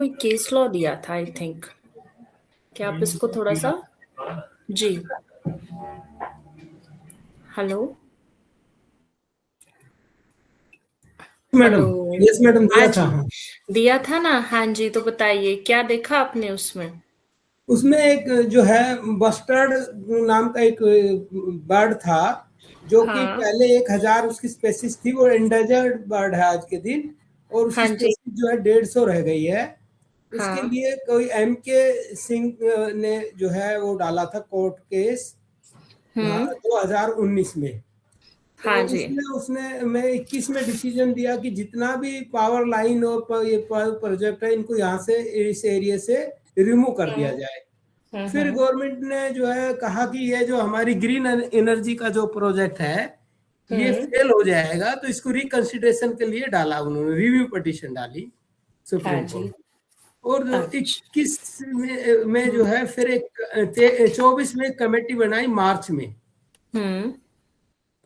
कोई case law दिया था आई थिंक। क्या आप इसको थोड़ा सा जी hello madam. Hello. Yes madam, हाँ दिया था। जी, हाँ, दिया था ना। हाँ जी, तो बताइए क्या देखा आपने उसमें। उसमें एक जो है बस्टर्ड नाम का एक बर्ड था, जो कि हाँ पहले 1,000 उसकी स्पेसिस थी। वो एंडेजर्ड बर्ड है आज के दिन, और उसकी हाँ जी स्पेसिस जो है 150 रह गई है। उसके हाँ लिए कोई M.K. सिंह ने जो है वो डाला था कोर्ट केस हम्म 2019 में। तो हाँ जी उसमें उसने मैं 21 में डिसीजन दिया कि जितना भी पावर लाइन और ये प्रोजेक्ट है, इनको यहाँ से इस एरिया से रिमूव कर दिया हम्म जाए। फिर हम्म गवर्नमेंट ने जो है कहा कि ये जो हमारी ग्रीन एनर्जी का जो प्रोजेक्ट है, ये हम्म फेल हो जाएगा, तो इसको रिकंसिडरेशन के लिए डाला, उन्होंने रिव्यू पिटीशन डाली हाँ सुप्रीम जी। कोर्ट। और अच्छा 21 में जो है फिर एक 24 में कमेटी बनाई मार्च में। हम्म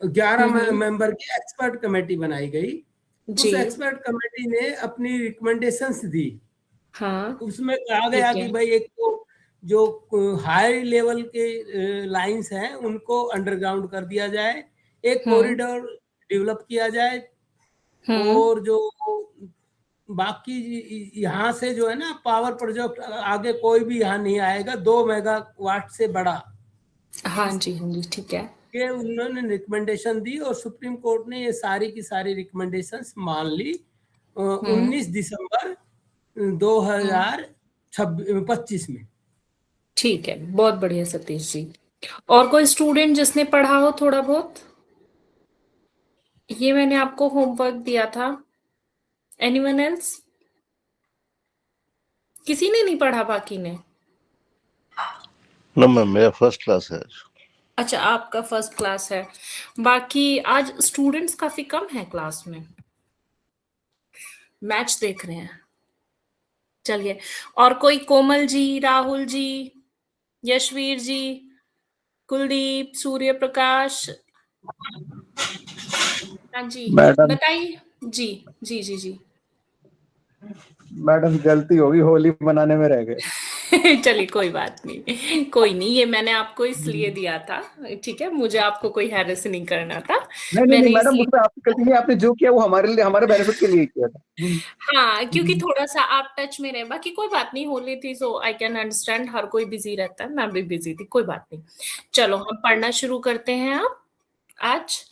11 हम्म मेंबर की एक्सपर्ट कमेटी बनाई गई। जी उस एक्सपर्ट कमेटी ने अपनी रिकमेंडेशंस दी। हाँ उसमें कहा गया ठीक कि है। भाई एक तो जो हाई लेवल के लाइंस हैं उनको अंडरग्राउंड कर दिया जाए, एक हम्म कॉरिडोर डेवलप किया जाए, हम्म और जो बाकी यहाँ से जो है ना पावर प्रोजेक्ट आगे कोई भी यहाँ नहीं आएगा 2 मेगावाट से बड़ा। हाँ जी ठीक है। ये उन्होंने रिकमेंडेशन दी और सुप्रीम कोर्ट ने ये सारी की सारी रिकमेंडेशंस मान ली। हम्म 19 दिसंबर हम्म 2025 में। ठीक है, बहुत बढ़िया सतीश जी। और कोई स्टूडेंट जिसने पढ़ा हो थोड़ा बहुत। ये मैंने आपको होमवर्क दिया था। Anyone else. किसी ने नहीं पढ़ा बाकी ने। नो मैम, मेरा फर्स्ट क्लास है आज। अच्छा, आपका फर्स्ट क्लास है। बाकी आज स्टूडेंट्स काफी कम है क्लास में। मैच देख रहे हैं। चलिए। और कोई कोमल जी, राहुल जी, यशवीर जी, कुलदीप, सूर्य प्रकाश। हाँ जी, मैडम बताइए। जी जी जी जी। मैडम गलती होगी, होली मनाने में रह गए। चलिए कोई बात नहीं, कोई नहीं, ये मैंने आपको इसलिए दिया था। ठीक है, मुझे आपको कोई हैरेस नहीं करना था। नहीं नहीं नहीं मैंने मैडम, इसलिए उसमें आपकी गलती नहीं, आपने जो किया वो हमारे लिए, हमारे बेनिफिट के लिए ही किया था। हाँ, क्योंकि थोड़ा सा आप टच में रहे। बाकी कोई बात नहीं, होली थी सो आई कैन अंडरस्टैंड, हर कोई बिजी रहता है, मैं भी बिजी थी, कोई बात नहीं। चलो हम पढ़ना शुरू करते हैं अब। आज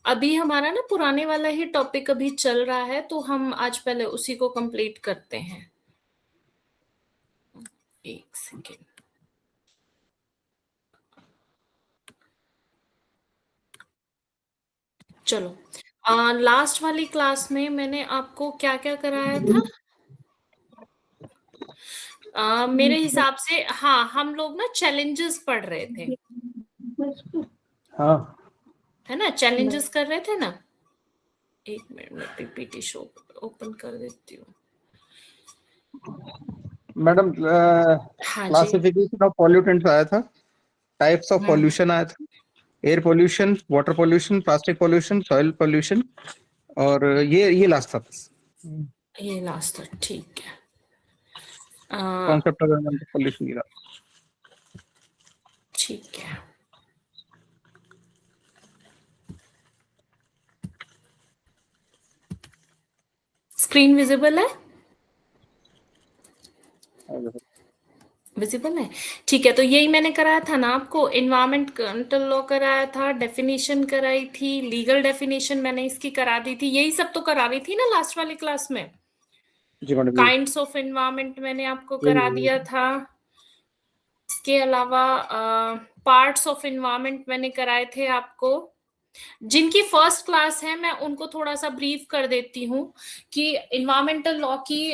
अभी हमारा ना पुराने वाला ही टॉपिक अभी चल रहा है, तो हम आज पहले उसी को कंप्लीट करते हैं। एक सेकेंड। चलो, लास्ट वाली क्लास में मैंने आपको क्या क्या कराया था। मेरे हिसाब से हाँ, हम लोग ना चैलेंजेस पढ़ रहे थे, हाँ है ना, चैलेंजेस कर रहे थे ना। एक मिनट में पीपीटी शो ओपन कर देती हूँ। मैडम, हाँ जी। क्लासिफिकेशन ऑफ पॉल्यूटेंट्स आया था, टाइप्स ऑफ हम्म पॉल्यूशन आया था, air pollution, water pollution, plastic pollution, soil pollution, और ये लास्ट था बस। ये लास्ट था, ठीक है। कॉन्सेप्ट ऑफ पॉल्यूशन की। ठीक है। स्क्रीन विजिबल है। विजिबल है। ठीक है, तो यही मैंने कराया था ना आपको। इन्वायरमेंटल लॉ कराया था, डेफिनेशन कराई थी, लीगल डेफिनेशन मैंने इसकी करा दी थी, यही सब तो करा रही थी ना लास्ट वाली क्लास में। जी मैडम जी। काइंड्स ऑफ एनवायरनमेंट मैंने आपको जी करा जी। दिया था। इसके अलावा पार्ट्स ऑफ एनवायरनमेंट मैंने कराए थे आपको। जिनकी फर्स्ट क्लास है मैं उनको थोड़ा सा ब्रीफ कर देती हूँ कि इन्वायरमेंटल लॉ की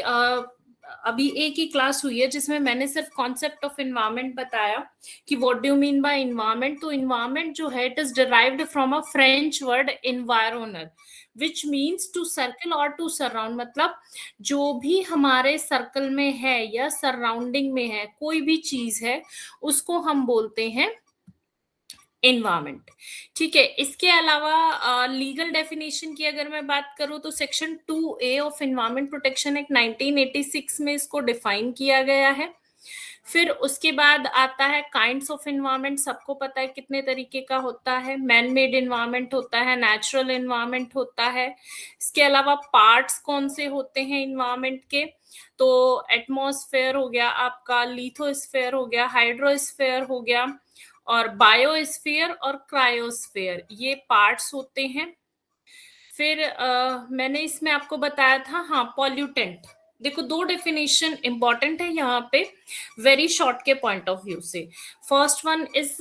अभी एक ही क्लास हुई है जिसमें मैंने सिर्फ कॉन्सेप्ट ऑफ इन्वायरमेंट बताया कि what do you mean by environment. तो इन्वायरमेंट जो है it is derived from a French word environner, which means to circle और टू सराउंड। मतलब जो भी हमारे सर्कल में है या सराउंडिंग में है, कोई भी चीज है, उसको हम बोलते हैं इन्वायरमेंट। ठीक है, इसके अलावा लीगल डेफिनेशन की अगर मैं बात करूं तो section 2A of environment protection act 1986 में इसको डिफाइन किया गया है। फिर उसके बाद आता है काइंड्स ऑफ इन्वायरमेंट। सबको पता है कितने तरीके का होता है। मैन मेड इन्वायरमेंट होता है, नेचुरल इन्वायरमेंट होता है। इसके अलावा पार्ट्स कौन से होते हैं इन्वायरमेंट के, तो एटमॉस्फेयर हो गया आपका, लिथोस्फेयर हो गया, हाइड्रोस्फेयर हो गया, और बायोस्फीयर और क्रायोस्फीयर, ये पार्ट्स होते हैं। फिर मैंने इसमें आपको बताया था, हाँ, पॉल्यूटेंट। देखो, दो डेफिनेशन इंपॉर्टेंट है यहाँ पे वेरी शॉर्ट के पॉइंट ऑफ व्यू से। First one is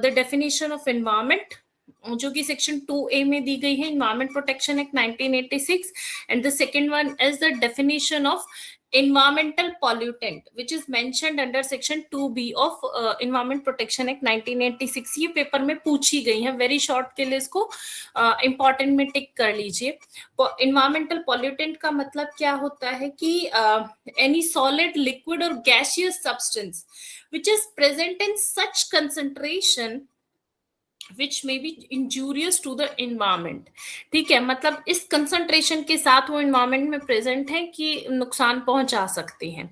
the definition of environment, जो कि सेक्शन 2A में दी गई है, environment protection act 1986, and the second one is the definition of environmental pollutant which is mentioned under section 2B of environment protection act 1986। ये paper में पूछी गई है, वेरी शॉर्ट के लिए इसको इंपॉर्टेंट में टिक कर लीजिए। environmental pollutant का मतलब क्या होता है कि any solid, liquid और gaseous substance which is present in such concentration which may be injurious to the environment। ठीक है, मतलब इस कंसंट्रेशन के साथ वो एनवायरमेंट में प्रेजेंट है कि नुकसान पहुंचा सकते हैं।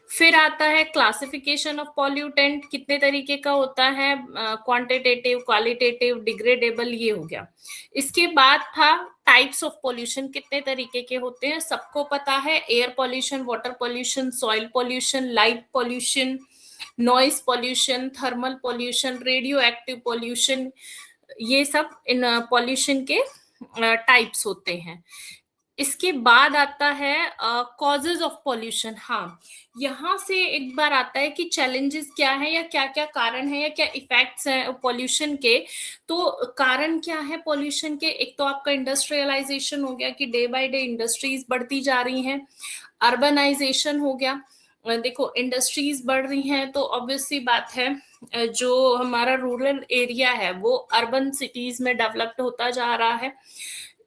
फिर आता है क्लासिफिकेशन ऑफ पॉल्यूटेंट, कितने तरीके का होता है, क्वांटिटेटिव, क्वालिटेटिव, डिग्रेडेबल, ये हो गया। इसके बाद था टाइप्स ऑफ पॉल्यूशन, कितने तरीके के होते हैं, सबको पता है, air pollution, water pollution, soil pollution, light pollution, noise pollution, thermal pollution, radio active pollution, ये सब इन पॉल्यूशन के टाइप्स होते हैं। इसके बाद आता है कॉजेज ऑफ पॉल्यूशन। हाँ, यहाँ से एक बार आता है कि चैलेंजेस क्या है, या क्या क्या कारण है, या क्या इफेक्ट्स हैं पॉल्यूशन के। तो कारण क्या है पॉल्यूशन के, एक तो आपका इंडस्ट्रियलाइजेशन हो गया कि डे बाय डे इंडस्ट्रीज बढ़ती जा रही हैं, अर्बनाइजेशन हो गया। देखो, इंडस्ट्रीज बढ़ रही हैं तो ऑब्वियस सी बात है जो हमारा रूरल एरिया है वो अर्बन सिटीज में डेवलप्ड होता जा रहा है।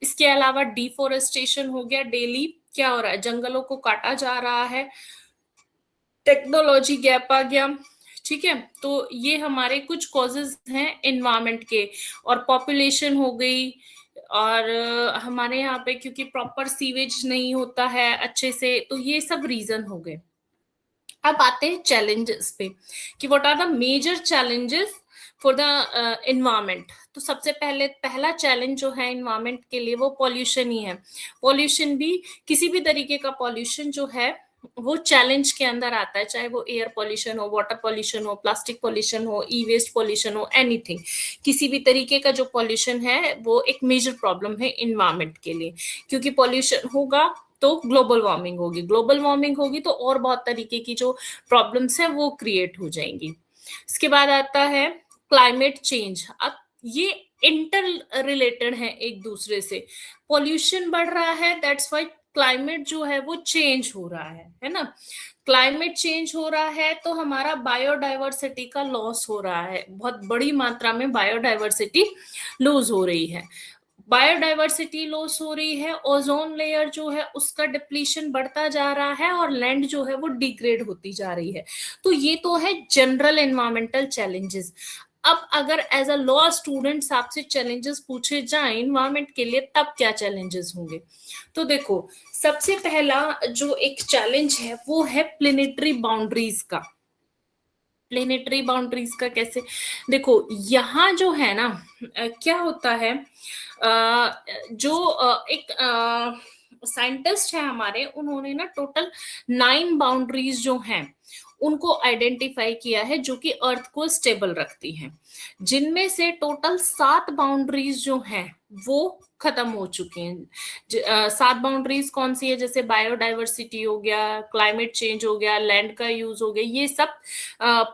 इसके अलावा डिफोरेस्टेशन हो गया, डेली क्या हो रहा है, जंगलों को काटा जा रहा है, टेक्नोलॉजी गैप आ गया। ठीक है, तो ये हमारे कुछ कॉजेज हैं एनवायरमेंट के। और पॉपुलेशन हो गई, और हमारे यहाँ पे क्योंकि प्रॉपर सीवेज नहीं होता है अच्छे से, तो ये सब रीजन हो गए। अब आते हैं चैलेंजेस पे कि what are the major challenges for the environment. तो सबसे पहला चैलेंज जो है एनवायरमेंट के लिए वो पॉल्यूशन ही है। पॉल्यूशन भी, किसी भी तरीके का पॉल्यूशन जो है वो चैलेंज के अंदर आता है, चाहे वो एयर पॉल्यूशन हो, वाटर पॉल्यूशन हो, प्लास्टिक पॉल्यूशन हो, ई वेस्ट पॉल्यूशन हो, एनीथिंग, किसी भी तरीके का जो पॉल्यूशन है वो एक मेजर प्रॉब्लम है एनवायरमेंट के लिए। क्योंकि पॉल्यूशन होगा तो ग्लोबल वार्मिंग होगी, ग्लोबल वार्मिंग होगी तो और बहुत तरीके की जो प्रॉब्लम्स है वो क्रिएट हो जाएंगी। इसके बाद आता है क्लाइमेट चेंज। अब ये इंटर रिलेटेड है एक दूसरे से, पॉल्यूशन बढ़ रहा है, दैट्स व्हाई क्लाइमेट जो है वो चेंज हो रहा है ना। क्लाइमेट चेंज हो रहा है तो हमारा बायोडाइवर्सिटी का लॉस हो रहा है, बहुत बड़ी मात्रा में बायोडाइवर्सिटी लूज हो रही है। बायोडाइवर्सिटी लॉस हो रही है, ओजोन लेयर जो है उसका डिप्लीशन बढ़ता जा रहा है, और लैंड जो है वो डिग्रेड होती जा रही है। तो ये तो है जनरल एनवायरमेंटल चैलेंजेस। अब अगर एज अ लॉ स्टूडेंट्स आपसे चैलेंजेस पूछे जाएं एनवायरमेंट के लिए, तब क्या चैलेंजेस होंगे? तो देखो, सबसे पहला जो एक चैलेंज है वो है प्लेनेटरी बाउंड्रीज का। प्लेनेटरी बाउंड्रीज का कैसे? देखो, यहाँ जो है ना, क्या होता है, जो एक साइंटिस्ट है हमारे, उन्होंने ना टोटल 9 बाउंड्रीज जो हैं उनको आइडेंटिफाई किया है जो कि अर्थ को स्टेबल रखती हैं, जिनमें से टोटल 7 बाउंड्रीज जो हैं वो खत्म हो चुकी हैं। 7 बाउंड्रीज कौन सी है? जैसे बायोडाइवर्सिटी हो गया, क्लाइमेट चेंज हो गया, लैंड का यूज हो गया, ये सब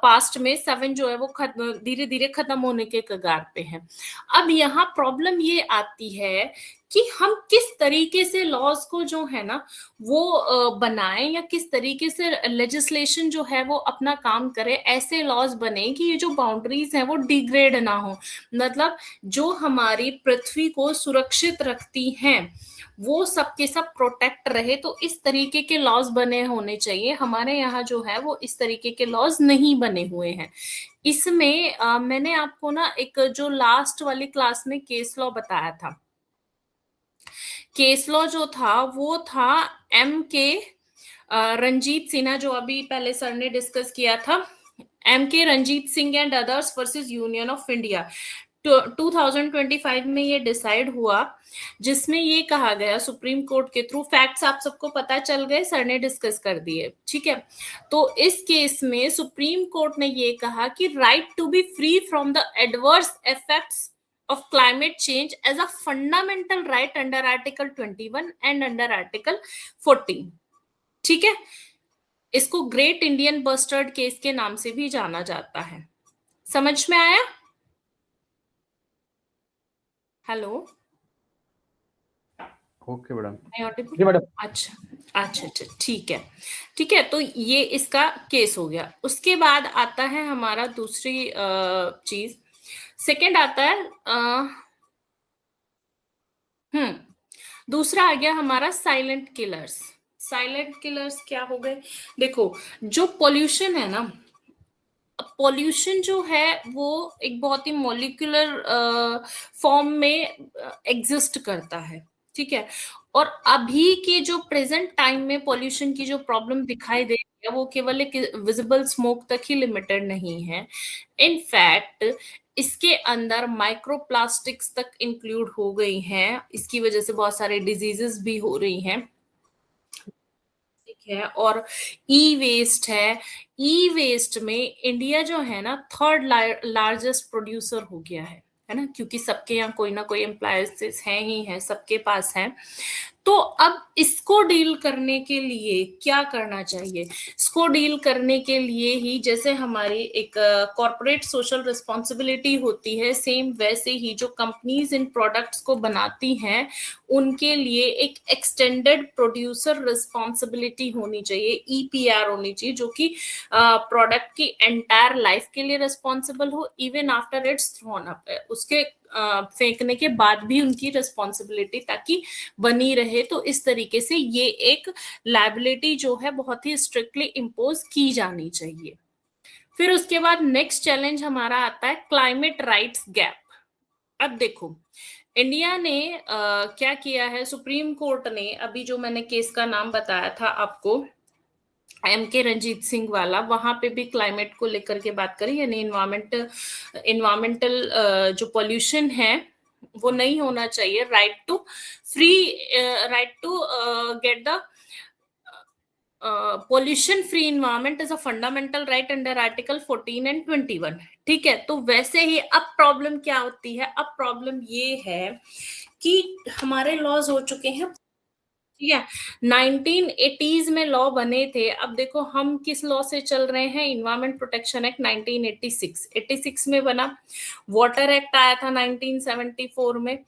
पास्ट में 7 जो है वो धीरे धीरे खत्म होने के कगार पे हैं। अब यहाँ प्रॉब्लम ये आती है कि हम किस तरीके से लॉज को जो है ना वो बनाएं, या किस तरीके से लेजिस्लेशन जो है वो अपना काम करे, ऐसे लॉज बने कि ये जो बाउंड्रीज हैं वो डिग्रेड ना हो। मतलब जो हमारी पृथ्वी पृथ्वी को सुरक्षित रखती हैं वो सब के सब प्रोटेक्ट रहे, तो इस तरीके के लॉज बने होने चाहिए। हमारे यहाँ जो है वो इस तरीके के लॉज नहीं बने हुए हैं। इसमें मैंने आपको ना एक जो लास्ट वाली क्लास में केस लॉ बताया था, केस लॉ जो था वो था एम के रंजीत सिन्हा, जो अभी पहले सर ने डिस्कस किया था, M K Ranjit Singh and others versus Union of India. 2025 में ये डिसाइड हुआ, जिसमें ये कहा गया सुप्रीम कोर्ट के थ्रू, फैक्ट्स आप सबको पता चल गए, सर ने डिस्कस कर दिए, ठीक है। तो इस केस में सुप्रीम कोर्ट ने ये कहा कि right to be free from the adverse effects of climate change as a fundamental right under article 21 and under article 14, ठीक है। इसको ग्रेट इंडियन बस्टर्ड केस के नाम से भी जाना जाता है। समझ में आया? Hello, okay madam. जी मैडम। अच्छा अच्छा अच्छा, ठीक है ठीक है। तो ये इसका केस हो गया। उसके बाद आता है हमारा दूसरी चीज, सेकंड आता है दूसरा आ गया हमारा साइलेंट किलर्स। साइलेंट किलर्स क्या हो गए? देखो, जो पोल्यूशन है ना, पोल्यूशन जो है वो एक बहुत ही मॉलिक्यूलर फॉर्म में एग्जिस्ट करता है, ठीक है। और अभी के जो प्रेजेंट टाइम में पोल्यूशन की जो प्रॉब्लम दिखाई दे रही है वो केवल एक विजिबल स्मोक तक ही लिमिटेड नहीं है। इनफैक्ट इसके अंदर माइक्रोप्लास्टिक्स तक इंक्लूड हो गई हैं, इसकी वजह से बहुत सारे डिजीजेस भी हो रही हैं, ठीक है। और ई वेस्ट है, ई वेस्ट में इंडिया जो है ना थर्ड लार्जेस्ट प्रोड्यूसर हो गया है ना, क्योंकि सबके यहाँ कोई ना कोई एम्प्लॉयज हैं ही है, सबके पास है। तो अब इसको डील करने के लिए क्या करना चाहिए? इसको डील करने के लिए ही जैसे हमारी एक कॉर्पोरेट सोशल रिस्पॉन्सिबिलिटी होती है, सेम वैसे ही जो कंपनीज इन प्रोडक्ट्स को बनाती हैं उनके लिए एक एक्सटेंडेड प्रोड्यूसर रिस्पॉन्सिबिलिटी होनी चाहिए, ईपीआर होनी चाहिए, जो कि प्रोडक्ट की एंटायर लाइफ के लिए रिस्पॉन्सिबल हो, even after it's throne up, उसके फेंकने के बाद भी उनकी रिस्पॉन्सिबिलिटी ताकि बनी रहे। तो इस तरीके से ये एक लायबिलिटी जो है बहुत ही स्ट्रिक्टली इम्पोज की जानी चाहिए। फिर उसके बाद नेक्स्ट चैलेंज हमारा आता है क्लाइमेट राइट्स गैप। अब देखो, इंडिया ने क्या किया है, सुप्रीम कोर्ट ने अभी जो मैंने केस का नाम बताया था आपको, एम के रंजीत सिंह वाला, वहां पे भी क्लाइमेट को लेकर के बात करी, यानी इन्वायरमेंटल जो पोल्यूशन है वो नहीं होना चाहिए। Right to get the pollution free environment is a fundamental right under article 14 and 21, ठीक है। तो वैसे ही अब प्रॉब्लम क्या होती है? अब प्रॉब्लम ये है कि हमारे लॉज हो चुके हैं, ठीक है, 1980s में लॉ बने थे। अब देखो हम किस लॉ से चल रहे हैं, इन्वायरमेंट प्रोटेक्शन एक्ट 1986 में बना, वाटर एक्ट आया था 1974 में,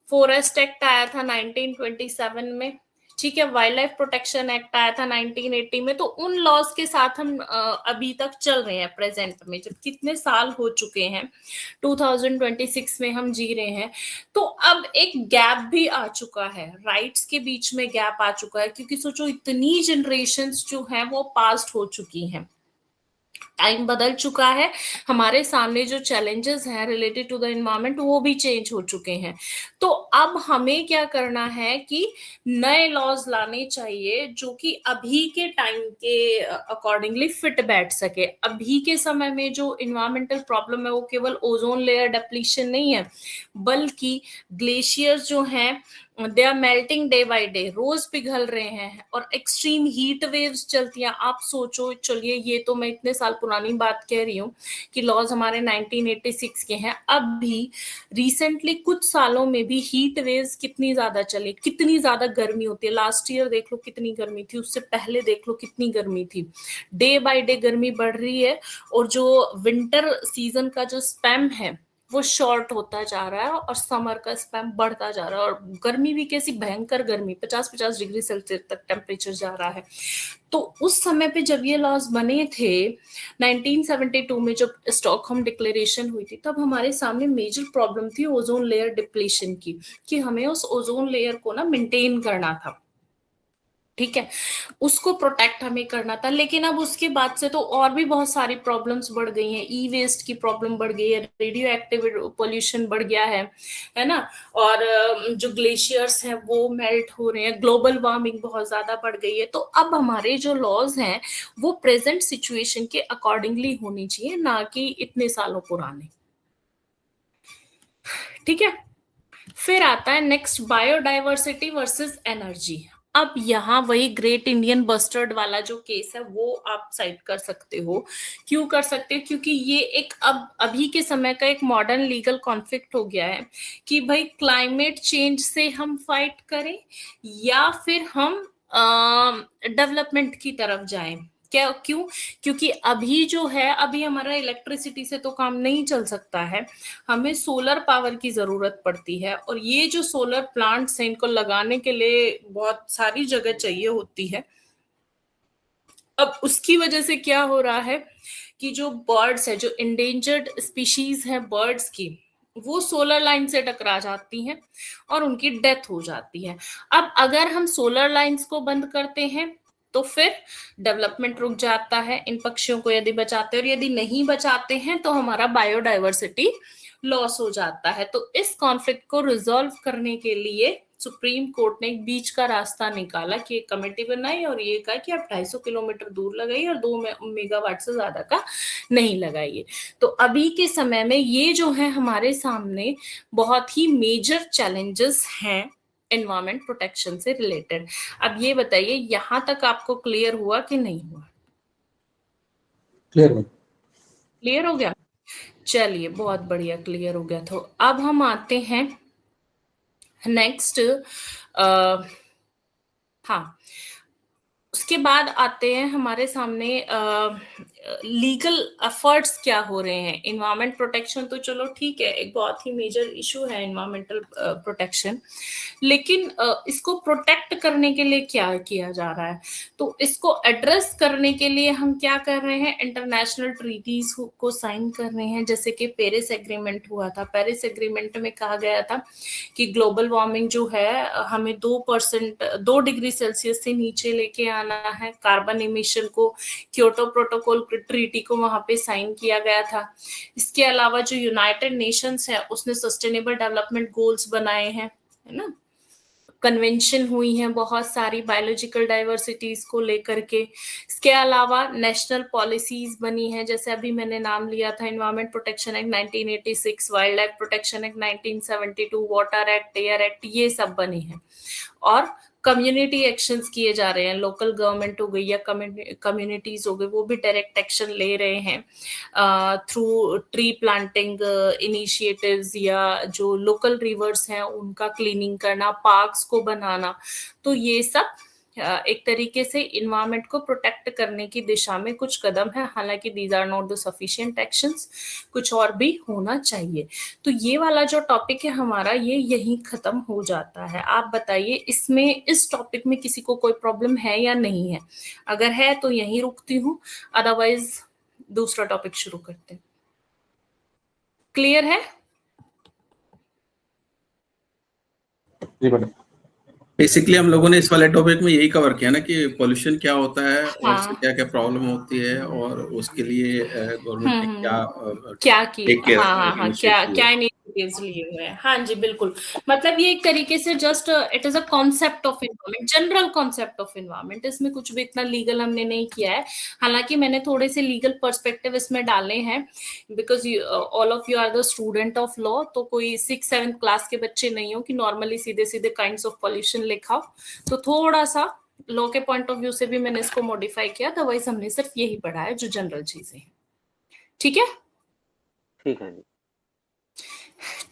फॉरेस्ट एक्ट आया था 1927 में, ठीक है, वाइल्ड लाइफ प्रोटेक्शन एक्ट आया था 1980 में। तो उन लॉज के साथ हम अभी तक चल रहे हैं प्रेजेंट में, जब कितने साल हो चुके हैं, 2026 में हम जी रहे हैं। तो अब एक गैप भी आ चुका है, राइट्स के बीच में गैप आ चुका है, क्योंकि सोचो इतनी जनरेशन्स जो हैं वो पास्ट हो चुकी हैं, टाइम बदल चुका है, हमारे सामने जो चैलेंजेस हैं रिलेटेड टू द एनवायरनमेंट वो भी चेंज हो चुके हैं। तो अब हमें क्या करना है कि नए लॉज लाने चाहिए जो कि अभी के टाइम के अकॉर्डिंगली फिट बैठ सके। अभी के समय में जो एनवायरमेंटल प्रॉब्लम है वो केवल ओजोन लेयर डिप्लीशन नहीं है, बल्कि ग्लेशियर्स जो हैं they are melting day by day, रोज पिघल रहे हैं, और एक्सट्रीम हीट वेव्स चलती हैं। आप सोचो, चलिए ये तो मैं इतने साल पुरानी बात कह रही हूँ कि लॉज हमारे 1986 के हैं, अब भी रिसेंटली कुछ सालों में भी हीट वेव्स कितनी ज्यादा चली, कितनी ज्यादा गर्मी होती है। लास्ट ईयर देख लो कितनी गर्मी थी, उससे पहले देख लो कितनी गर्मी थी, डे बाय डे गर्मी बढ़ रही है। और जो विंटर सीजन का जो स्पैम है वो शॉर्ट होता जा रहा है और समर का स्पैम बढ़ता जा रहा है, और गर्मी भी कैसी भयंकर गर्मी, 50-50 डिग्री सेल्सियस तक टेम्परेचर जा रहा है। तो उस समय पे जब ये लॉज बने थे 1972 में, जब स्टॉकहोम डिक्लेरेशन हुई थी, तब हमारे सामने मेजर प्रॉब्लम थी ओजोन लेयर डिप्लीशन की, कि हमें उस ओजोन लेयर को ना मेंटेन करना था, ठीक है, उसको प्रोटेक्ट हमें करना था। लेकिन अब उसके बाद से तो और भी बहुत सारी प्रॉब्लम्स बढ़ गई हैं, ई वेस्ट की प्रॉब्लम बढ़ गई है, रेडियो एक्टिव पोल्यूशन बढ़ गया है ना, और जो ग्लेशियर्स हैं वो मेल्ट हो रहे हैं, ग्लोबल वार्मिंग बहुत ज्यादा बढ़ गई है। तो अब हमारे जो लॉज हैं वो प्रेजेंट सिचुएशन के अकॉर्डिंगली होनी चाहिए, ना कि इतने सालों पुराने, ठीक है। फिर आता है नेक्स्ट, बायोडाइवर्सिटी वर्सेस एनर्जी। अब यहाँ वही ग्रेट इंडियन बस्टर्ड वाला जो केस है वो आप साइड कर सकते हो। क्यों कर सकते हो? क्योंकि ये एक अब अभी के समय का एक मॉडर्न लीगल कॉन्फ्लिक्ट हो गया है कि भाई क्लाइमेट चेंज से हम फाइट करें या फिर हम डेवलपमेंट की तरफ जाएं। क्या, क्यों? क्योंकि अभी जो है, अभी हमारा इलेक्ट्रिसिटी से तो काम नहीं चल सकता है, हमें सोलर पावर की जरूरत पड़ती है, और ये जो सोलर प्लांट्स हैं इनको लगाने के लिए बहुत सारी जगह चाहिए होती है। अब उसकी वजह से क्या हो रहा है कि जो बर्ड्स है, जो इंडेंजर्ड स्पीशीज है बर्ड्स की, वो सोलर लाइन से टकरा जाती हैं और उनकी डेथ हो जाती है। अब अगर हम सोलर लाइंस को बंद करते हैं तो फिर डेवलपमेंट रुक जाता है इन पक्षियों को यदि बचाते हैं, और यदि नहीं बचाते हैं तो हमारा बायोडाइवर्सिटी लॉस हो जाता है। तो इस कॉन्फ्लिक्ट को रिजॉल्व करने के लिए सुप्रीम कोर्ट ने एक बीच का रास्ता निकाला कि एक कमेटी बनाई और ये कहा कि आप 250 किलोमीटर दूर लगाइए और 2 मेगावाट से ज्यादा का नहीं लगाइए। तो अभी के समय में ये जो है हमारे सामने बहुत ही मेजर चैलेंजेस हैं एनवायरमेंट प्रोटेक्शन से रिलेटेड। अब ये बताइए, यहां तक आपको क्लियर हुआ कि नहीं हुआ? क्लियर हो गया? चलिए, बहुत बढ़िया, क्लियर हो गया। तो अब हम आते हैं नेक्स्ट, हाँ, उसके बाद आते हैं हमारे सामने लीगल एफर्ट्स क्या हो रहे हैं। एनवायरमेंट प्रोटेक्शन तो चलो ठीक है, एक बहुत ही मेजर इशू है एनवायरमेंटल प्रोटेक्शन, लेकिन इसको प्रोटेक्ट करने के लिए क्या किया जा रहा है? तो इसको एड्रेस करने के लिए हम क्या कर रहे हैं, इंटरनेशनल ट्रीटीज को साइन कर रहे हैं। जैसे कि पेरिस एग्रीमेंट हुआ था, पेरिस एग्रीमेंट में कहा गया था कि ग्लोबल वार्मिंग जो है हमें 2 डिग्री सेल्सियस से नीचे लेके आना है। कार्बन इमिशन को, क्योटो प्रोटोकॉल ट्रीटी को वहां पे साइन किया गया था। इसके अलावा जो यूनाइटेड नेशंस है उसने सस्टेनेबल डेवलपमेंट गोल्स बनाए हैं, है ना, कन्वेंशन हुई हैं बहुत सारी बायोलॉजिकल डाइवर्सिटीज को लेकर के। इसके अलावा नेशनल पॉलिसीज बनी हैं, जैसे अभी मैंने नाम लिया था environment protection act 1986, wild life protection act 1972, water act, air act, ये सब बने हैं। और कम्युनिटी एक्शंस किए जा रहे हैं, लोकल गवर्नमेंट हो गई या कम्युनिटीज हो गई, वो भी डायरेक्ट एक्शन ले रहे हैं थ्रू ट्री प्लांटिंग इनिशिएटिव्स, या जो लोकल रिवर्स हैं उनका क्लीनिंग करना, पार्क्स को बनाना। तो ये सब एक तरीके से इन्वायरमेंट को प्रोटेक्ट करने की दिशा में कुछ कदम है। हालांकि these are not the sufficient actions, कुछ और भी होना चाहिए। तो ये वाला जो टॉपिक है हमारा, ये यहीं खत्म हो जाता है। आप बताइए, इसमें इस टॉपिक में किसी को कोई प्रॉब्लम है या नहीं है? अगर है तो यहीं रुकती हूँ, अदरवाइज दूसरा टॉपिक शुरू करते हैं। क्लियर है? जी मैडम। बेसिकली हम लोगों ने इस वाले टॉपिक में यही कवर किया ना कि पोल्यूशन क्या होता है और उससे क्या क्या प्रॉब्लम होती है और उसके लिए गवर्नमेंट ने क्या किया, हाँ, क्या इनिशिएटिव्स लिए हुए हैं। हाँ जी, बिल्कुल। मतलब ये एक तरीके से just it is a concept of environment, general concept of environment. इसमें कुछ भी इतना लीगल हमने नहीं किया है। हालांकि मैंने थोड़े से लीगल पर्सपेक्टिव इसमें डाले हैं, because all of you are the student of law. तो कोई 6-7 क्लास के बच्चे नहीं हो कि नॉर्मली सीधे सीधे काइंड्स ऑफ पॉल्यूशन लिखाओ। तो थोड़ा सा लॉ के पॉइंट ऑफ व्यू से भी मैंने इसको मॉडिफाई किया, अदरवाइज हमने सिर्फ यही पढ़ा है जो जनरल चीजें हैं। ठीक है? ठीक है जी।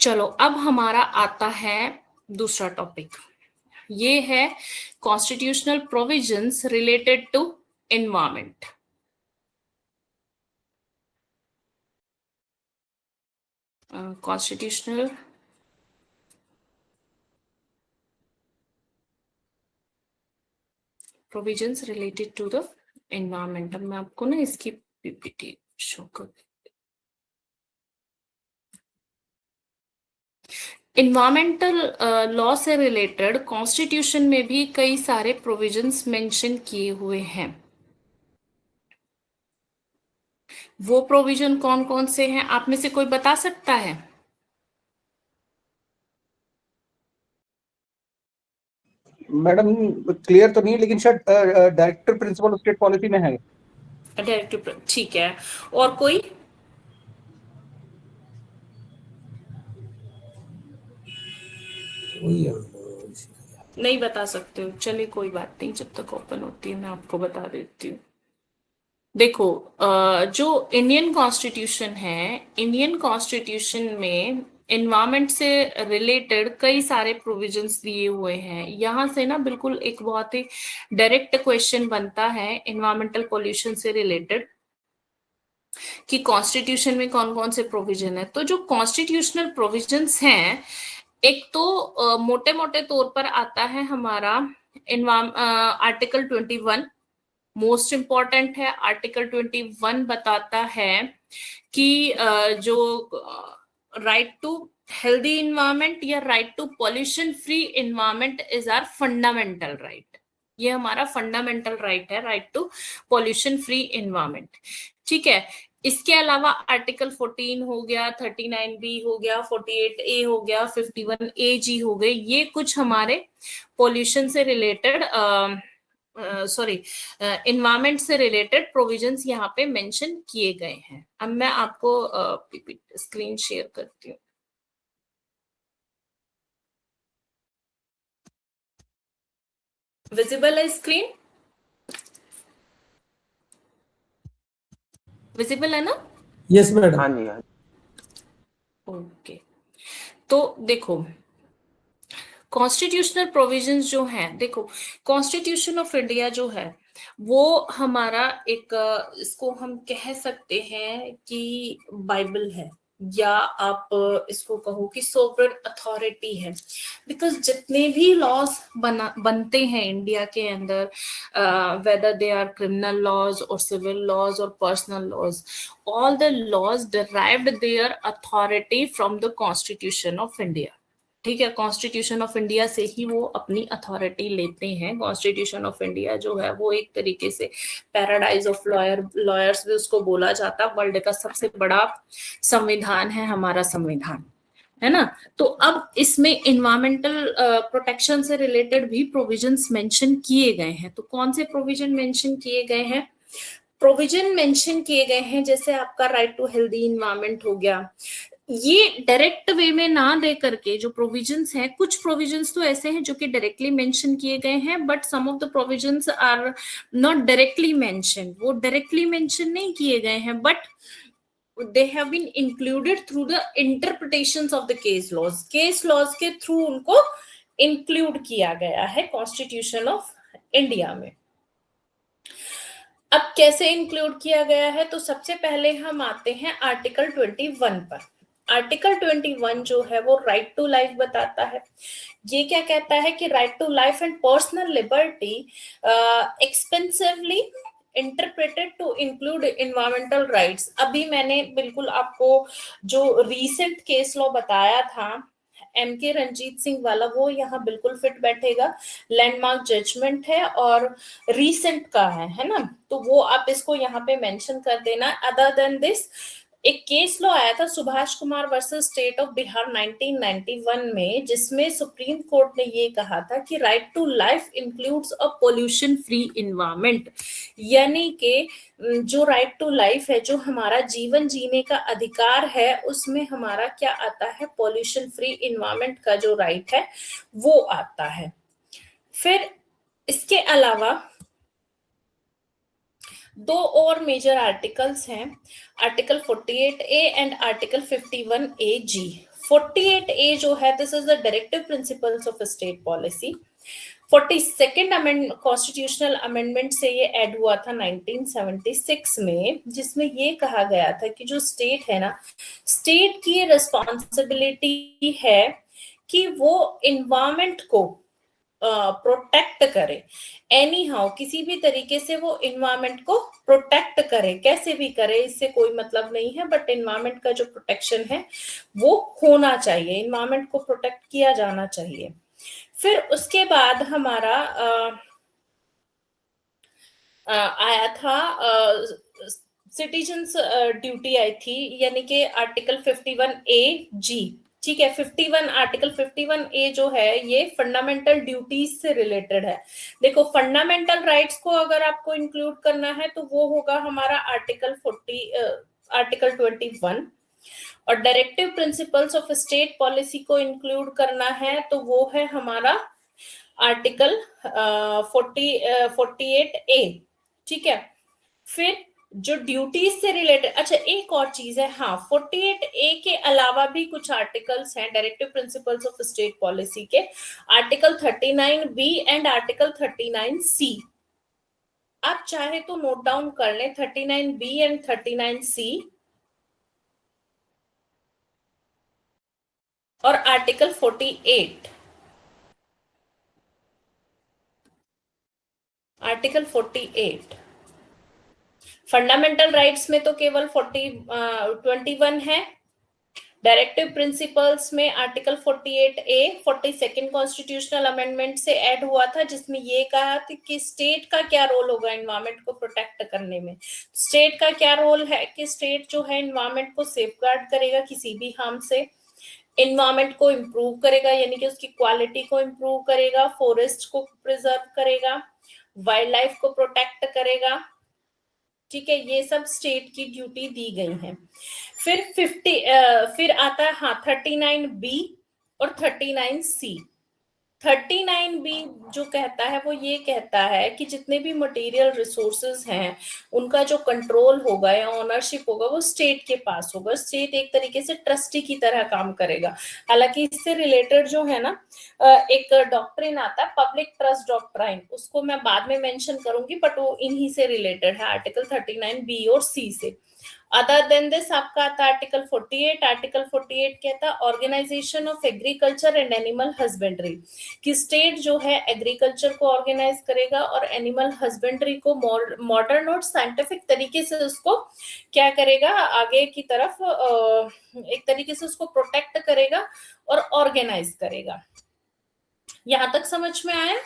चलो, अब हमारा आता है दूसरा टॉपिक। ये है constitutional provisions related to environment. Constitutional provisions related to the environment. मैं आपको ना इसकी पीपीटी शो कर, इन्वायरमेंटल लॉ से रिलेटेड कॉन्स्टिट्यूशन में भी कई सारे प्रोविजंस मेंशन किए हुए हैं। वो प्रोविजन कौन कौन से हैं, आप में से कोई बता सकता है? मैडम क्लियर तो नहीं है, लेकिन शायद डायरेक्टर प्रिंसिपल स्टेट पॉलिसी में है। डायरेक्टिव, ठीक है। और कोई? नहीं बता सकते हो, चलिए कोई बात नहीं, जब तक ओपन होती है मैं आपको बता देती हूँ। देखो, जो इंडियन कॉन्स्टिट्यूशन है, इंडियन कॉन्स्टिट्यूशन में एनवायरमेंट से रिलेटेड कई सारे प्रोविजंस दिए हुए हैं। यहाँ से ना बिल्कुल एक बहुत ही डायरेक्ट क्वेश्चन बनता है एनवायरमेंटल पॉल्यूशन से रिलेटेड कि कॉन्स्टिट्यूशन में कौन कौन से प्रोविजन है। तो जो कॉन्स्टिट्यूशनल प्रोविजंस हैं, एक तो मोटे मोटे तौर पर आता है हमारा आर्टिकल 21, मोस्ट इंपॉर्टेंट है। आर्टिकल 21 बताता है कि जो राइट टू हेल्दी इन्वायरमेंट या right to pollution free environment is our fundamental right. ये हमारा फंडामेंटल राइट है, right to pollution free environment. ठीक है, इसके अलावा आर्टिकल 14 हो गया, 39B हो गया, 48A हो गया, 51AG हो गए, ये कुछ हमारे पॉल्यूशन से रिलेटेड इन्वायरमेंट से रिलेटेड प्रोविजंस यहाँ पे मेंशन किए गए हैं। अब मैं आपको स्क्रीन शेयर करती हूँ। विजिबल है स्क्रीन? विजिबल है ना? Yes madam. हाँ जी, हाँ। ओके, तो देखो कॉन्स्टिट्यूशनल प्रोविजंस जो हैं, देखो कॉन्स्टिट्यूशन ऑफ इंडिया जो है वो हमारा एक, इसको हम कह सकते हैं कि बाइबल है, या आप इसको कहो कि सोवरेन अथॉरिटी है। बिकॉज जितने भी लॉज बनते हैं इंडिया के अंदर, whether they are criminal laws और सिविल लॉज और personal laws, all the laws derived their authority from the Constitution of India। ठीक है, कॉन्स्टिट्यूशन ऑफ इंडिया से ही वो अपनी अथॉरिटी लेते हैं। कॉन्स्टिट्यूशन ऑफ इंडिया जो है वो एक तरीके से पैराडाइज ऑफ लॉयर्स भी उसको बोला जाता है। वर्ल्ड का सबसे बड़ा संविधान है हमारा संविधान, है ना। तो अब इसमें इन्वायरमेंटल प्रोटेक्शन से रिलेटेड भी प्रोविजंस मेंशन किए गए हैं। तो कौन से प्रोविजन मेंशन किए गए हैं? प्रोविजन मेंशन किए गए हैं जैसे आपका राइट टू हेल्दी इन्वायरमेंट हो गया। ये डायरेक्ट वे में ना दे करके जो प्रोविजंस हैं, कुछ प्रोविजंस तो ऐसे हैं जो कि डायरेक्टली मेंशन किए गए हैं, but some of the provisions are not directly mention. वो डायरेक्टली मेंशन नहीं किए गए हैं, but they have been included through the interpretations of the case laws। case laws के थ्रू उनको इंक्लूड किया गया है कॉन्स्टिट्यूशन ऑफ इंडिया में। अब कैसे इंक्लूड किया गया है? तो सबसे पहले हम आते हैं आर्टिकल 21 पर। आर्टिकल 21 जो है वो राइट टू लाइफ बताता है। ये क्या कहता है कि right to life and personal liberty expensively interpreted to include environmental rights. अभी मैंने बिल्कुल आपको जो रीसेंट केस लॉ बताया था MK रंजीत सिंह वाला, वो यहाँ बिल्कुल फिट बैठेगा। लैंडमार्क जजमेंट है और रीसेंट का है ना, तो वो आप इसको यहाँ पे मेंशन कर देना। अदर देन दिस, एक केस लॉ आया था Subhash Kumar versus state of Bihar 1991 में, जिसमें सुप्रीम कोर्ट ने ये कहा था कि right to life includes a pollution free environment. यानी कि जो राइट टू लाइफ है, जो हमारा जीवन जीने का अधिकार है, उसमें हमारा क्या आता है? पॉल्यूशन फ्री इन्वायरमेंट का जो राइट है वो आता है। फिर इसके अलावा दो और मेजर आर्टिकल्स हैं, article 48A and article 51AG। 48A जो है, this is the directive principles of state policy. 42nd constitutional amendment से ये ऐड हुआ था 1976 में, जिसमें ये कहा गया था कि जो स्टेट है ना, स्टेट की रिस्पॉन्सिबिलिटी है कि वो इन्वायरमेंट को प्रोटेक्ट करे, एनी हाउ किसी भी तरीके से वो इन्वायरमेंट को प्रोटेक्ट करे, कैसे भी करे इससे कोई मतलब नहीं है, बट इन्वायरमेंट का जो प्रोटेक्शन है वो होना चाहिए, इन्वायरमेंट को प्रोटेक्ट किया जाना चाहिए। फिर उसके बाद हमारा आया था सिटीजन्स ड्यूटी आई थी, यानी कि आर्टिकल 51A(G), ठीक है। आर्टिकल 51A जो है ये फंडामेंटल ड्यूटीज से रिलेटेड है। देखो, फंडामेंटल राइट्स को अगर आपको इंक्लूड करना है तो वो होगा हमारा आर्टिकल 21, और directive principles of state policy को इंक्लूड करना है तो वो है हमारा आर्टिकल 48A, ठीक है। फिर जो ड्यूटीज से रिलेटेड, अच्छा एक और चीज है, हाँ, 48A के अलावा भी कुछ आर्टिकल्स हैं directive principles of state policy के, article 39B and article 39C। आप चाहे तो नोट डाउन कर लें 39B एंड 39C और आर्टिकल 48। आर्टिकल 48 फंडामेंटल राइट्स में तो केवल 21 है, डायरेक्टिव प्रिंसिपल्स में article 48A 42nd constitutional amendment से ऐड हुआ था, जिसमें ये कहा था कि स्टेट का क्या रोल होगा इन्वायरमेंट को प्रोटेक्ट करने में। स्टेट का क्या रोल है कि स्टेट जो है इन्वायरमेंट को सेफगार्ड करेगा किसी भी हार्म से, इन्वायरमेंट को इम्प्रूव करेगा यानी कि उसकी क्वालिटी को इम्प्रूव करेगा, फॉरेस्ट को प्रिजर्व करेगा, वाइल्ड लाइफ को प्रोटेक्ट करेगा, ठीक है। ये सब स्टेट की ड्यूटी दी गई है। फिर आता है, हाँ, 39B और 39C। 39B जो कहता है वो ये कहता है कि जितने भी मटेरियल रिसोर्सेज हैं उनका जो कंट्रोल होगा या ओनरशिप होगा वो स्टेट के पास होगा। स्टेट एक तरीके से ट्रस्टी की तरह काम करेगा। हालांकि इससे रिलेटेड जो है ना एक डॉक्ट्रिन आता है पब्लिक ट्रस्ट डॉक्ट्राइन, उसको मैं बाद में मेंशन करूंगी, बट वो इन्हीं से रिलेटेड है, आर्टिकल 39B और C से। अदर देन दिस आपका आता है आर्टिकल 48। आर्टिकल 48 कहता है organisation of agriculture and animal husbandry, कि स्टेट जो है एग्रीकल्चर को ऑर्गेनाइज करेगा और एनिमल हस्बेंड्री को मॉडर्न और साइंटिफिक तरीके से उसको क्या करेगा, आगे की तरफ एक तरीके से उसको प्रोटेक्ट करेगा और ऑर्गेनाइज करेगा। यहां तक समझ में आया?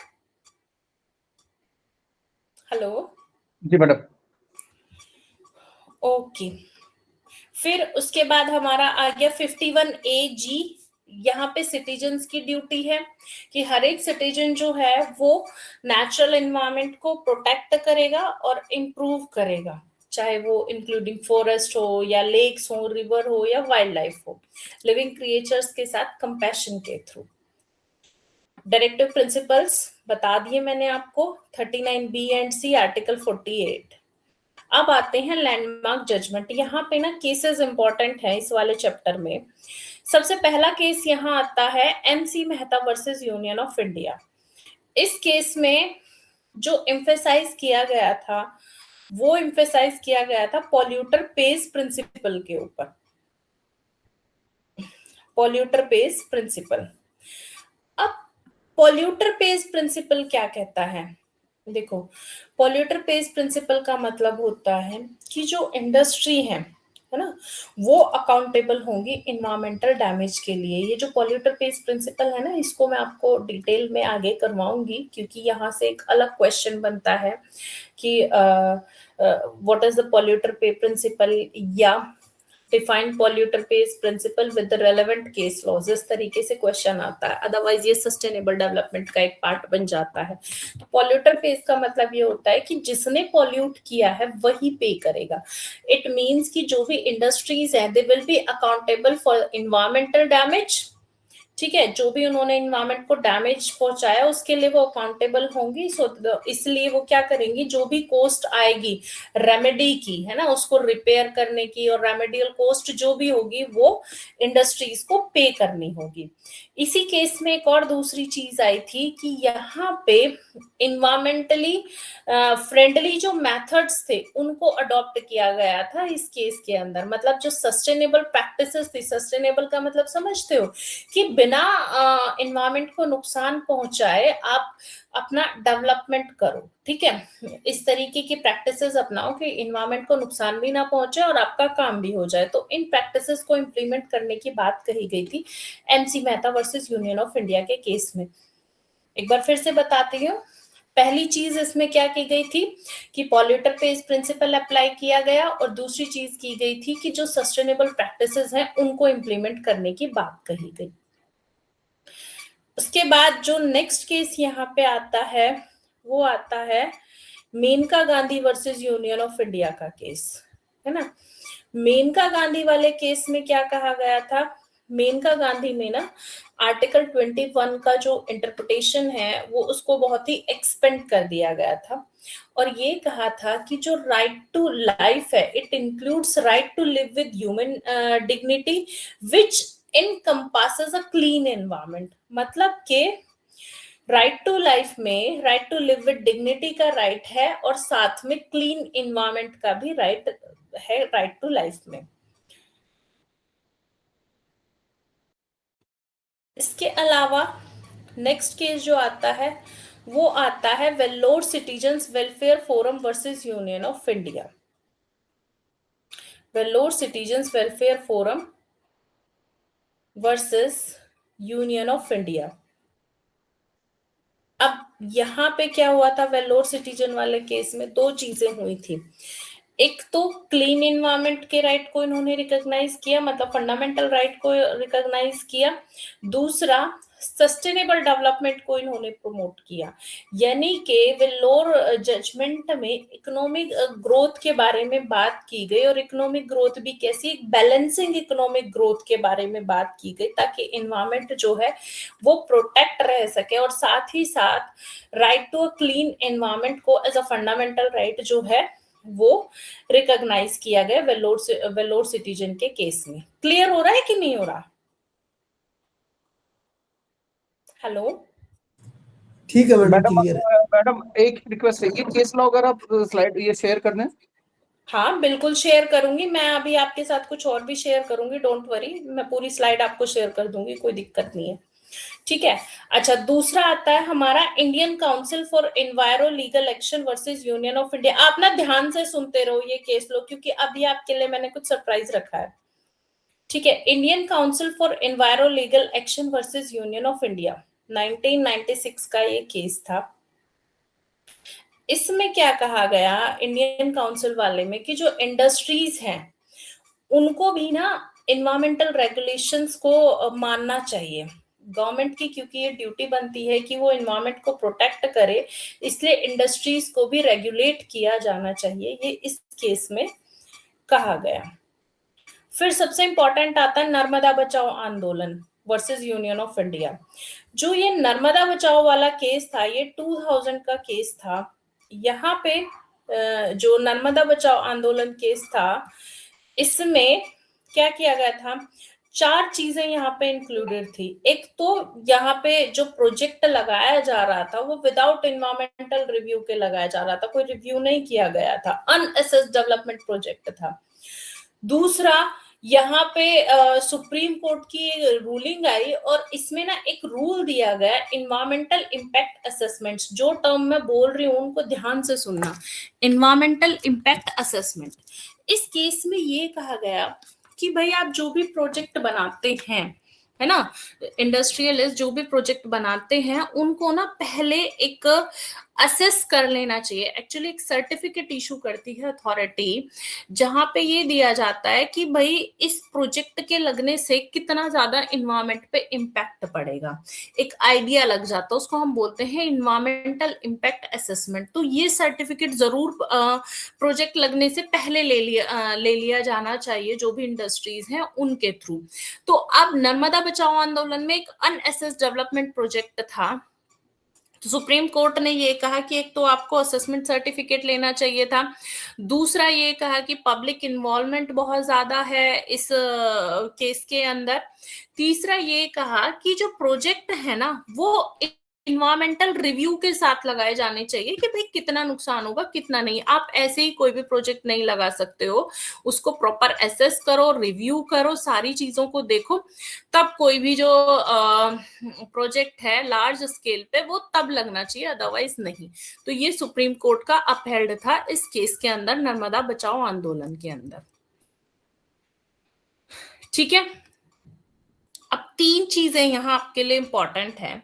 हेलो जी मैडम। ओके। फिर उसके बाद हमारा आ गया 51AG। यहाँ पे सिटीजन्स की ड्यूटी है कि हर एक सिटीजन जो है वो नेचुरल एनवायरनमेंट को प्रोटेक्ट करेगा और इम्प्रूव करेगा, चाहे वो इंक्लूडिंग फॉरेस्ट हो या लेक्स हो, रिवर हो या वाइल्ड लाइफ हो, लिविंग क्रिएचर्स के साथ कंपैशन के थ्रू। डायरेक्टिव प्रिंसिपल्स बता दिए मैंने आपको, 39B एंड C, आर्टिकल 48। अब आते हैं लैंडमार्क जजमेंट। यहाँ पे ना केसेस इंपॉर्टेंट है इस वाले चैप्टर में। सबसे पहला केस यहाँ आता है MC Mehta versus Union of India. इस केस में जो एम्फेसाइज किया गया था वो एम्फेसाइज किया गया था पॉल्यूटर पेज प्रिंसिपल के ऊपर। Polluter pays principle. अब पॉल्यूटर पेज प्रिंसिपल क्या कहता है? देखो, पॉल्यूटर पेज प्रिंसिपल का मतलब होता है कि जो इंडस्ट्री है ना, वो अकाउंटेबल होंगी इन्वायरमेंटल डैमेज के लिए। ये जो पॉल्यूटर पेज प्रिंसिपल है ना, इसको मैं आपको डिटेल में आगे करवाऊंगी, क्योंकि यहाँ से एक अलग क्वेश्चन बनता है कि what is the polluter pay principle, या define polluter pays principle with the relevant case laws, इस तरीके से क्वेश्चन आता है। अदरवाइज ये सस्टेनेबल डेवलपमेंट का एक पार्ट बन जाता है। तो पॉल्यूटर पेज का मतलब ये होता है कि जिसने पॉल्यूट किया है वही पे करेगा। इट मींस कि जो भी इंडस्ट्रीज है they will be accountable for environmental damage, ठीक है, जो भी उन्होंने इन्वायरमेंट को डैमेज पहुंचाया उसके लिए वो अकाउंटेबल होंगी। सो इसलिए वो क्या करेंगी, जो भी कॉस्ट आएगी रेमेडी की, है ना, उसको रिपेयर करने की और रेमेडियल कॉस्ट जो भी होगी वो इंडस्ट्रीज को पे करनी होगी। इसी केस में एक और दूसरी चीज आई थी कि यहाँ पे इन्वायरमेंटली फ्रेंडली जो मेथड्स थे उनको अडॉप्ट किया गया था इस केस के अंदर। मतलब जो सस्टेनेबल प्रैक्टिसेस थी, सस्टेनेबल का मतलब समझते हो कि बिना एनवायरनमेंट को नुकसान पहुंचाए आप अपना डेवलपमेंट करो, ठीक है, इस तरीके की प्रैक्टिसेस अपनाओ कि एनवायरनमेंट को नुकसान भी ना पहुंचे और आपका काम भी हो जाए। तो इन प्रैक्टिसेस को इंप्लीमेंट करने की बात कही गई थी MC Mehta versus Union of India के केस में। एक बार फिर से बताती हूँ, पहली चीज इसमें क्या की गई थी कि पॉल्यूटर पेज प्रिंसिपल अप्लाई किया गया, और दूसरी चीज की गई थी कि जो सस्टेनेबल प्रैक्टिसेस हैं उनको इंप्लीमेंट करने की बात कही गई। उसके बाद जो नेक्स्ट केस यहाँ पे आता है वो आता है Maneka Gandhi versus Union of India का केस, है ना। मेनका गांधी वाले केस में क्या कहा गया था, मेनका गांधी में ना आर्टिकल 21 का जो इंटरप्रिटेशन है वो उसको बहुत ही एक्सपेंड कर दिया गया था, और ये कहा था कि जो राइट टू लाइफ है it includes right to live with human dignity which encompasses a clean environment. मतलब के राइट टू लाइफ में right to live with dignity का राइट है और साथ में क्लीन एनवायरनमेंट का भी राइट है राइट टू लाइफ में। इसके अलावा नेक्स्ट केस जो आता है वो आता है Vellore citizens welfare forum versus Union of India. Vellore citizens welfare forum versus Union of India. अब यहाँ पे क्या हुआ था, वेल्लोर सिटीजन वाले केस में दो चीजें हुई थी। एक तो क्लीन एनवायरनमेंट के राइट को इन्होंने रिकॉग्नाइज किया, मतलब फंडामेंटल राइट को रिकॉग्नाइज किया। दूसरा सस्टेनेबल डेवलपमेंट को इन्होंने प्रमोट किया, यानी कि वेल्लोर जजमेंट में इकोनॉमिक ग्रोथ के बारे में बात की गई, और इकोनॉमिक ग्रोथ भी कैसी, एक बैलेंसिंग इकोनॉमिक ग्रोथ के बारे में बात की गई ताकि एनवायरनमेंट जो है वो प्रोटेक्ट रह सके, और साथ ही साथ right to a clean environment को एज अ फंडामेंटल राइट जो है वो रिकॉग्नाइज किया गया वेल्लोर सिटीजन के केस में। क्लियर हो रहा है कि नहीं हो रहा? हेलो, ठीक है मैडम, मैडम क्लियर है। मैडम एक रिक्वेस्ट है, ये केस लॉ अगर आप स्लाइड ये शेयर कर दें। हाँ बिल्कुल शेयर करूंगी, मैं अभी आपके साथ कुछ और भी शेयर करूंगी, डोंट वरी, मैं पूरी स्लाइड आपको शेयर कर दूंगी, कोई दिक्कत नहीं है, ठीक है। अच्छा, दूसरा आता है हमारा Indian council for enviro legal action versus Union of India. आप ना ध्यान से सुनते रहो ये केस लो, क्योंकि अभी आपके लिए मैंने कुछ सरप्राइज रखा है, ठीक है। Indian council for enviro legal action versus Union of India 1996 का ये केस था। इसमें क्या कहा गया इंडियन काउंसिल वाले में कि जो इंडस्ट्रीज हैं उनको भी ना एनवायरमेंटल रेगुलेशंस को मानना चाहिए गवर्नमेंट की, क्योंकि ये ड्यूटी बनती है कि वो एनवायरमेंट को प्रोटेक्ट करे, इसलिए इंडस्ट्रीज को भी रेगुलेट किया जाना चाहिए, ये इस केस में कहा गया। फिर सबसे इंपॉर्टेंट आता है नर्मदा बचाओ आंदोलन वर्सेस यूनियन ऑफ इंडिया। जो ये नर्मदा बचाओ वाला केस था ये 2000 का केस था। यहाँ पे जो नर्मदा बचाओ आंदोलन केस था इसमें क्या किया गया था, चार चीजें यहाँ पे इंक्लूडेड थी। एक तो यहाँ पे जो प्रोजेक्ट लगाया जा रहा था वो विदाउट एनवायरमेंटल रिव्यू के लगाया जा रहा था, कोई रिव्यू नहीं किया गया था, अनअसेस्ड डेवलपमेंट प्रोजेक्ट था। दूसरा, यहाँ पे सुप्रीम कोर्ट की रूलिंग आई और इसमें ना एक रूल दिया गया एनवायरमेंटल इम्पैक्ट असेसमेंट्स। जो टर्म मैं बोल रही हूँ उनको ध्यान से सुनना, एनवायरमेंटल इम्पैक्ट असेसमेंट। इस केस में ये कहा गया कि भाई आप जो भी प्रोजेक्ट बनाते हैं, है ना, इंडस्ट्रियलिस्ट जो भी प्रोजेक्ट बनाते हैं उनको ना पहले एक असेस कर लेना चाहिए। एक्चुअली एक सर्टिफिकेट इशू करती है अथॉरिटी, जहां पे ये दिया जाता है कि भाई इस प्रोजेक्ट के लगने से कितना ज्यादा इन्वायरमेंट पे इम्पैक्ट पड़ेगा, एक आइडिया लग जाता है, उसको हम बोलते हैं इन्वायरमेंटल इम्पैक्ट असेसमेंट। तो ये सर्टिफिकेट जरूर प्रोजेक्ट लगने से पहले ले लिया जाना चाहिए, जो भी इंडस्ट्रीज हैं उनके थ्रू। तो अब नर्मदा बचाओ आंदोलन में एक अनअसेस्ड डेवलपमेंट प्रोजेक्ट था, तो सुप्रीम कोर्ट ने ये कहा कि एक तो आपको असेसमेंट सर्टिफिकेट लेना चाहिए था, दूसरा ये कहा कि पब्लिक इन्वॉल्वमेंट बहुत ज्यादा है इस केस के अंदर, तीसरा ये कहा कि जो प्रोजेक्ट है ना वो इन्वायरमेंटल रिव्यू के साथ लगाए जाने चाहिए कि भाई कितना नुकसान होगा कितना नहीं। आप ऐसे ही कोई भी प्रोजेक्ट नहीं लगा सकते हो, उसको प्रॉपर एसेस करो, रिव्यू करो, सारी चीजों को देखो, तब कोई भी जो प्रोजेक्ट है लार्ज स्केल पे वो तब लगना चाहिए, अदरवाइज नहीं। तो ये सुप्रीम कोर्ट का अपहेल्ड था इस केस के अंदर, नर्मदा बचाओ आंदोलन के अंदर। ठीक है, अब 3 चीजें यहाँ आपके लिए इंपॉर्टेंट है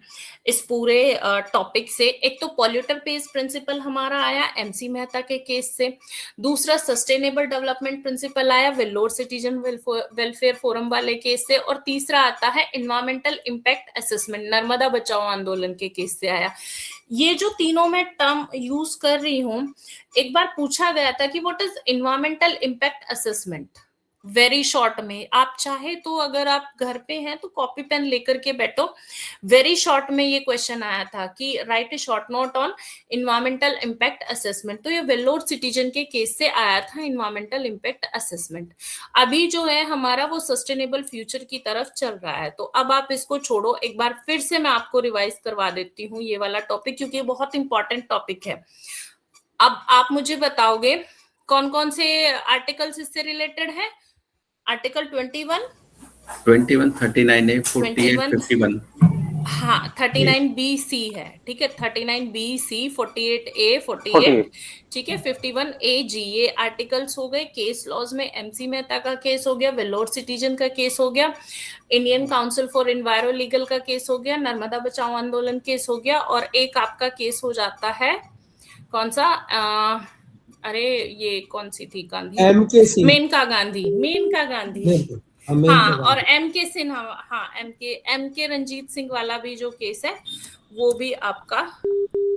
इस पूरे टॉपिक से। एक तो पॉल्यूटर पेज प्रिंसिपल हमारा आया एमसी मेहता के केस से, दूसरा सस्टेनेबल डेवलपमेंट प्रिंसिपल आया वेल्लोर सिटीजन वेलफेयर फोरम वाले केस से, और तीसरा आता है इन्वायरमेंटल इम्पैक्ट असेसमेंट नर्मदा बचाओ आंदोलन के केस से आया। ये जो तीनों मैं टर्म यूज कर रही हूँ, एक बार पूछा गया था कि what is environmental impact assessment, very short में। आप चाहे तो अगर आप घर पे हैं तो कॉपी पेन लेकर के बैठो, वेरी शॉर्ट में ये क्वेश्चन आया था कि right A short note on environmental impact assessment. तो ये वेल्लोर सिटीजन के केस से आया था इन्वायरमेंटल इम्पैक्ट असेसमेंट। अभी जो है हमारा वो सस्टेनेबल फ्यूचर की तरफ चल रहा है, तो अब आप इसको छोड़ो, एक बार फिर से मैं आपको रिवाइज करवा देती हूँ ये वाला टॉपिक, क्योंकि ये बहुत इंपॉर्टेंट टॉपिक है। अब आप मुझे बताओगे कौन कौन से आर्टिकल्स इससे रिलेटेड है। Article 21, 39A, 48, 51। हाँ 39B-C है, ठीक है, 39B-C, 48A, 48, ठीक है, 51A-G, ये आर्टिकल्स हो गए। केस लॉज में एमसी मेहता का केस हो गया, वेल्लोर सिटीजन का केस हो गया, Indian council for enviro legal का केस हो गया, नर्मदा बचाओ आंदोलन केस हो गया, और एक आपका केस हो जाता है कौन सा, अरे ये कौन सी थी, गांधी, मेनका गांधी, हाँ, और एम के सिन्हा, हाँ एम के रंजीत सिंह वाला भी जो केस है वो भी आपका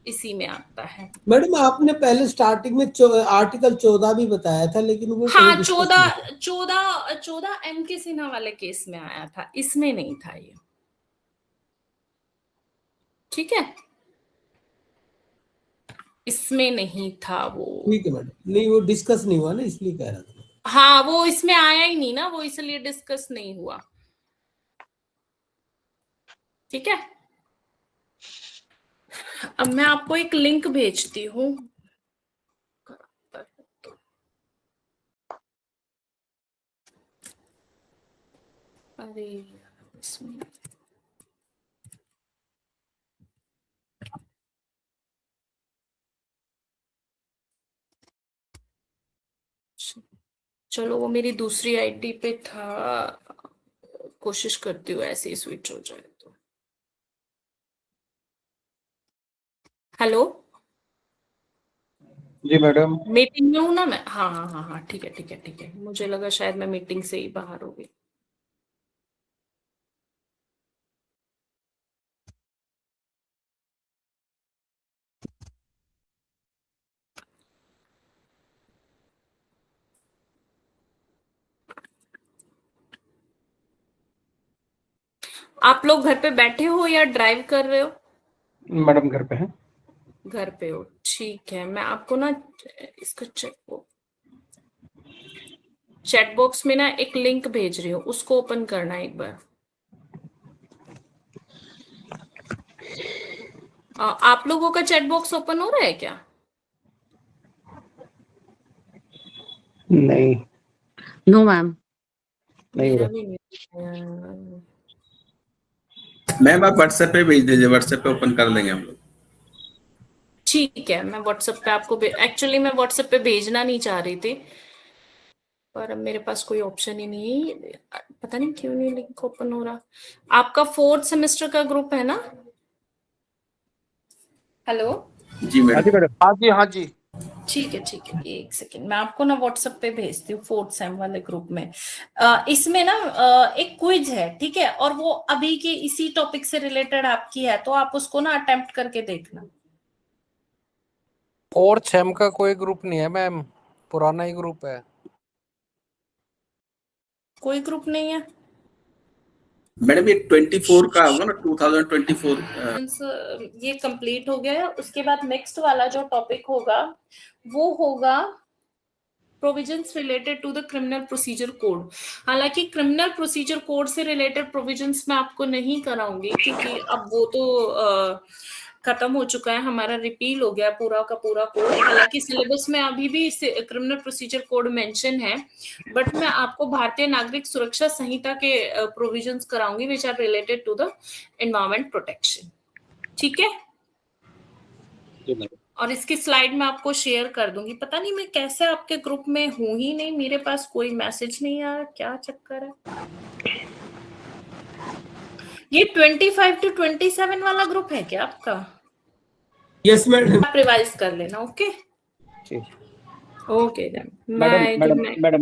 इसी में आता है। मैडम आपने पहले स्टार्टिंग में आर्टिकल 14 भी बताया था, लेकिन वो हाँ 14 एम के सिन्हा वाले केस में आया था, इसमें नहीं था ये, ठीक है, इसमें नहीं था वो। ठीक है मैडम, नहीं वो डिस्कस नहीं हुआ ना, इसलिए कह रहा था। हाँ वो इसमें आया ही नहीं ना, वो इसलिए डिस्कस नहीं हुआ, ठीक है। अब मैं आपको एक लिंक भेजती हूँ, अरे इसमें चलो वो मेरी दूसरी आईडी पे था, कोशिश करती हूँ ऐसे ही स्विच हो जाए तो। हेलो जी मैडम, मीटिंग में हूँ ना मैं, हाँ हाँ हाँ हाँ, ठीक है ठीक है ठीक है, मुझे लगा शायद मैं मीटिंग से ही बाहर हो गई। आप लोग घर पे बैठे हो या ड्राइव कर रहे हो? मैडम घर पे हैं। घर पे हो, ठीक है। मैं आपको ना इसका चैट बॉक्स में ना एक लिंक भेज रही हूँ, उसको ओपन करना एक बार। आप लोगों का चैट बॉक्स ओपन हो रहा है क्या? नहीं, नो मैम, नहीं हो मेरा रहा। भी नहीं। मैम आप व्हाट्सएप पे भेज दीजिए, व्हाट्सएप पे ओपन कर लेंगे हम लोग। ठीक है, मैं व्हाट्सएप पे आपको एक्चुअली मैं व्हाट्सएप पे भेजना नहीं चाह रही थी, पर अब मेरे पास कोई ऑप्शन ही नहीं है, पता नहीं क्यों नहीं लिंक ओपन हो रहा। आपका 4th सेमेस्टर का ग्रुप है ना? हेलो जी मैडम। हाँ जी हाँ जी। ठीक है, एक सेकेंड, मैं आपको ना व्हाट्सएप पे भेजती हूँ 4th सेम वाले ग्रुप में। इसमें ना एक क्विज है, ठीक है, और वो अभी के इसी टॉपिक से रिलेटेड आपकी है, तो आप उसको ना अटेम्प्ट करके देखना। 4th सेम का कोई ग्रुप नहीं है मैम, पुराना ही ग्रुप है। कोई ग्रुप नहीं है मैडम ये 24 का होगा ना, 2024। ये कंप्लीट हो गया है। उसके बाद नेक्स्ट वाला जो टॉपिक होगा वो होगा provisions related to the criminal procedure code. हालांकि क्रिमिनल प्रोसीजर कोड से रिलेटेड प्रोविजंस मैं आपको नहीं कराऊंगी, क्योंकि अब वो तो खत्म हो चुका है, हमारा रिपील हो गया पूरा का पूरा कोड। हालांकि सिलेबस में अभी भी क्रिमिनल प्रोसीजर कोड मेंशन है, बट मैं आपको भारतीय नागरिक सुरक्षा संहिता के प्रोविजंस कराऊंगी which are related to the environment protection. ठीक है, और इसकी स्लाइड मैं आपको शेयर कर दूंगी। पता नहीं मैं कैसे आपके ग्रुप में हूं ही नहीं, मेरे पास कोई मैसेज नहीं आया, क्या चक्कर है। ये 25 to 27 वाला ग्रुप है क्या आपका? Yes madam. आप रिवाइज कर लेना। ओके ठीक। Okay, bye, good night. Madam